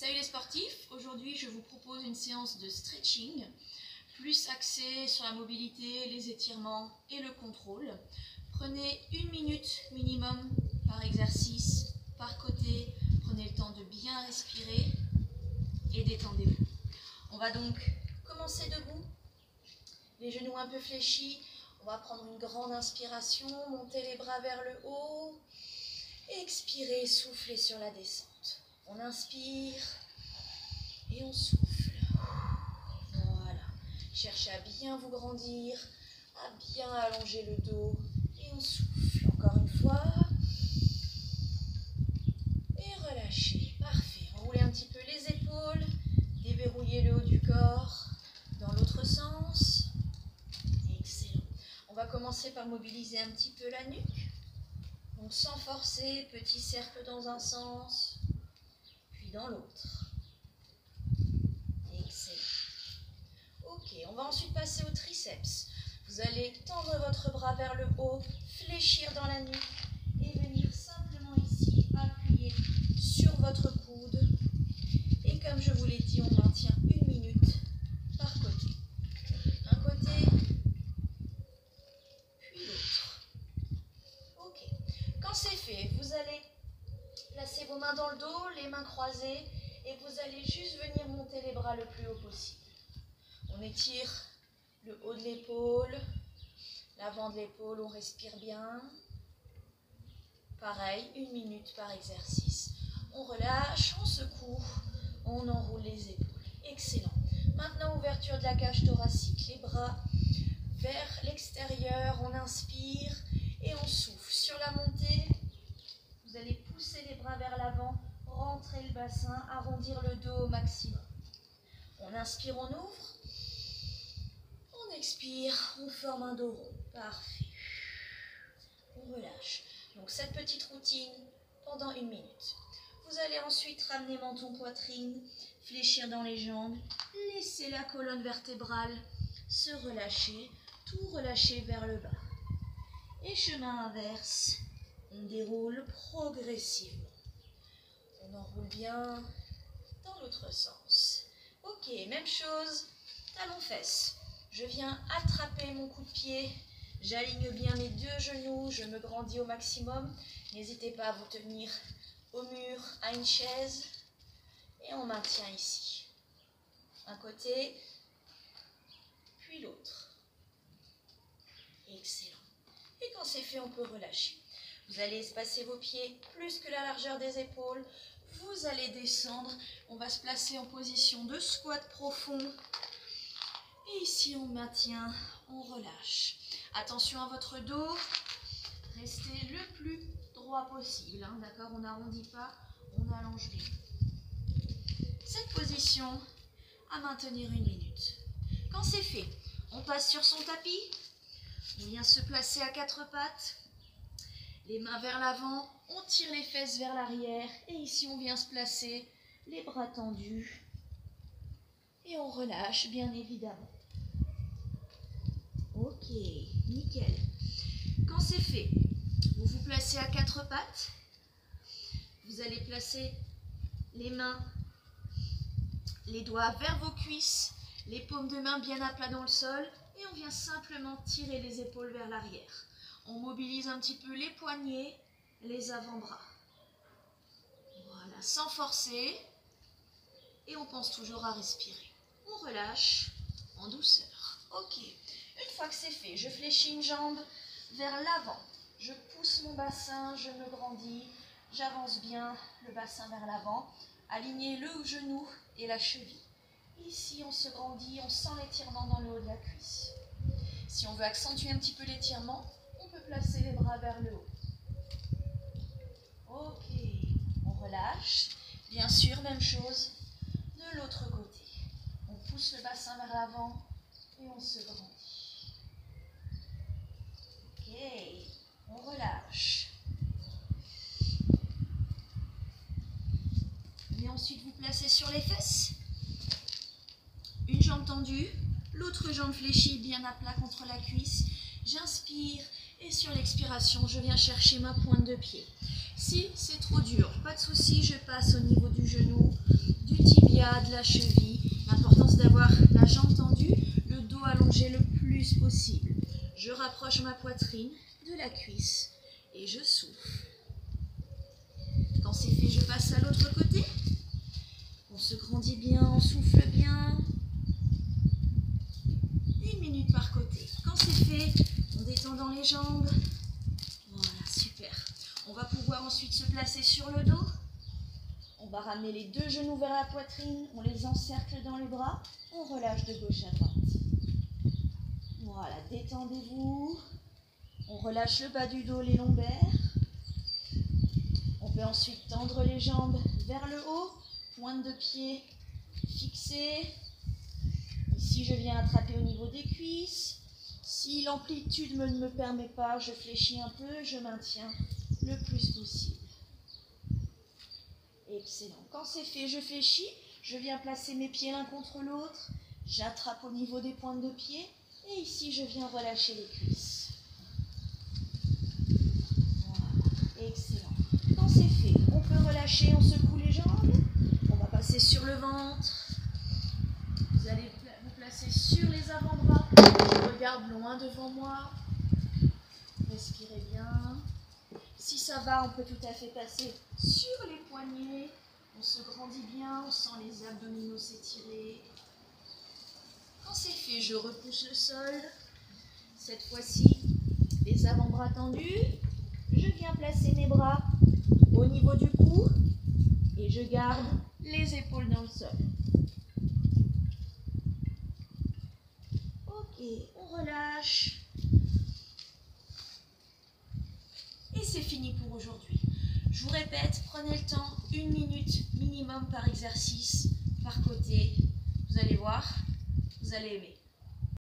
Salut les sportifs, aujourd'hui je vous propose une séance de stretching, plus axée sur la mobilité, les étirements et le contrôle. Prenez 1 minute minimum par exercice, par côté, prenez le temps de bien respirer et détendez-vous. On va donc commencer debout, les genoux un peu fléchis, on va prendre une grande inspiration, monter les bras vers le haut, expirez, soufflez sur la descente. On inspire et on souffle. Voilà. Cherchez à bien vous grandir, à bien allonger le dos et on souffle. Encore une fois. Et relâchez. Parfait. Enroulez un petit peu les épaules, déverrouillez le haut du corps dans l'autre sens. Excellent. On va commencer par mobiliser un petit peu la nuque. Donc sans forcer, petit cercle dans un sens, puis dans l'autre. Excellent. Ok, on va ensuite passer au triceps. Vous allez tendre votre bras vers le haut, fléchir dans la nuque et venir simplement ici appuyer sur votre coude. Et comme je vous l'ai dit, on maintient 1 minute par côté. Un côté, puis l'autre. Ok. Quand c'est fait, vous allez placer vos mains dans le dos, les mains croisées, et vous allez juste venir monter les bras le plus haut possible. On étire le haut de l'épaule, l'avant de l'épaule, on respire bien. Pareil, 1 minute par exercice. On relâche, on secoue, on enroule les épaules. Excellent. Maintenant, ouverture de la cage thoracique, les bras vers l'extérieur, on inspire et on souffle. Sur la montée, vous allez pousser les bras vers l'avant, rentrer le bassin, arrondir le dos au maximum. On inspire, on ouvre. On expire, on forme un dos rond. Parfait. On relâche. Donc cette petite routine pendant 1 minute. Vous allez ensuite ramener menton poitrine, fléchir dans les jambes, laisser la colonne vertébrale se relâcher, tout relâcher vers le bas. Et chemin inverse, on déroule progressivement. On enroule bien dans l'autre sens. Ok, même chose, talons-fesses. Je viens attraper mon coup de pied, j'aligne bien mes 2 genoux, je me grandis au maximum. N'hésitez pas à vous tenir au mur, à une chaise, et on maintient ici. Un côté, puis l'autre. Excellent. Et quand c'est fait, on peut relâcher. Vous allez espacer vos pieds plus que la largeur des épaules. Vous allez descendre. On va se placer en position de squat profond. Et ici, on maintient, on relâche. Attention à votre dos. Restez le plus droit possible. Hein, d'accord, on n'arrondit pas, on allonge bien. Cette position à maintenir 1 minute. Quand c'est fait, on passe sur son tapis. On vient se placer à 4 pattes. Les mains vers l'avant, on tire les fesses vers l'arrière. Et ici, on vient se placer, les bras tendus. Et on relâche, bien évidemment. Ok, nickel. Quand c'est fait, vous vous placez à 4 pattes. Vous allez placer les mains, les doigts vers vos cuisses, les paumes de main bien à plat dans le sol. Et on vient simplement tirer les épaules vers l'arrière. On mobilise un petit peu les poignets, les avant-bras. Voilà, sans forcer. Et on pense toujours à respirer. On relâche en douceur. Ok. Une fois que c'est fait, je fléchis une jambe vers l'avant. Je pousse mon bassin, je me grandis. J'avance bien le bassin vers l'avant. Alignez le genou et la cheville. Ici, on se grandit, on sent l'étirement dans le haut de la cuisse. Si on veut accentuer un petit peu l'étirement, on peut placer les bras vers le haut. Ok, on relâche. Bien sûr, même chose de l'autre côté. On pousse le bassin vers l'avant et on se grandit. Ok, on relâche. Et ensuite, vous placez sur les fesses. Une jambe tendue, l'autre jambe fléchie bien à plat contre la cuisse. J'inspire et sur l'expiration, je viens chercher ma pointe de pied. Si c'est trop dur, pas de souci, je passe au niveau du genou, du tibia, de la cheville. L'importance d'avoir la jambe tendue, le dos allongé le plus possible. Je rapproche ma poitrine de la cuisse et je souffle. Quand c'est fait, je passe à l'autre côté. On se grandit bien, on souffle bien. 1 minute par côté. Quand c'est fait, on détend dans les jambes. Voilà, super. On va pouvoir ensuite se placer sur le dos. On va ramener les 2 genoux vers la poitrine. On les encercle dans les bras. On relâche de gauche à droite. Voilà, détendez-vous. On relâche le bas du dos, les lombaires. On peut ensuite tendre les jambes vers le haut. Pointe de pied fixée. Ici, je viens attraper au niveau des cuisses. Si l'amplitude ne me permet pas, je fléchis un peu, je maintiens le plus possible. Excellent. Quand c'est fait, je fléchis. Je viens placer mes pieds l'un contre l'autre. J'attrape au niveau des pointes de pied. Et ici, je viens relâcher les cuisses. Voilà. Excellent. Quand c'est fait, on peut relâcher, on secoue les jambes. On va passer sur le ventre. Vous allez vous placer sur les avant-bras. Je regarde loin devant moi. Respirez bien. Si ça va, on peut tout à fait passer sur les poignets. On se grandit bien, on sent les abdominaux s'étirer. Quand c'est fait, je repousse le sol. Cette fois-ci, les avant-bras tendus. Je viens placer mes bras au niveau du cou et je garde les épaules dans le sol. Ok, on relâche. Et c'est fini pour aujourd'hui. Je vous répète, prenez le temps, 1 minute minimum par exercice, par côté. Vous allez voir, vous allez aimer.